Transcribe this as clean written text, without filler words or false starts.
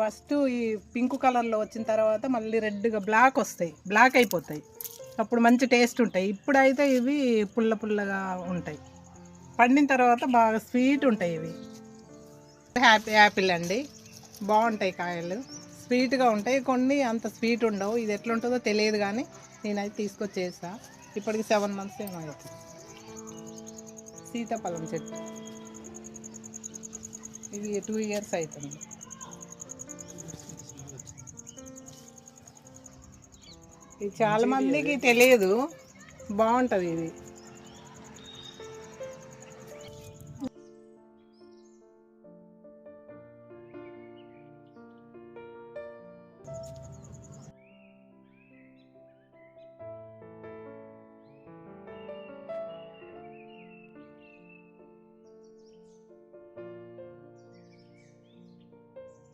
First ఈ pink కలర్లో వచ్చిన తర్వాత మళ్ళీ రెడ్గా బ్లాక్ వస్తాయి, బ్లాక్ అయిపోతాయి. అప్పుడు మంచి టేస్ట్ ఉంటాయి. ఇప్పుడైతే ఇవి పుల్ల పుల్లగా ఉంటాయి. పండిన తర్వాత బాగా స్వీట్ ఉంటాయి ఇవి. హ్యాపీ యాపిల్ అండి, బాగుంటాయి కాయలు, స్వీట్గా ఉంటాయి. కొన్ని అంత స్వీట్ ఉండవు. ఇది ఎట్లుంటుందో తెలియదు కానీ నేనైతే తీసుకొచ్చేసా. ఇప్పటికి 7 months ఏమో అవుతుంది. సీతాఫలం చెట్టు ఇది 2 years అవుతుంది. ఇది చాలా మందికి తెలియదు, బాగుంటుంది ఇది.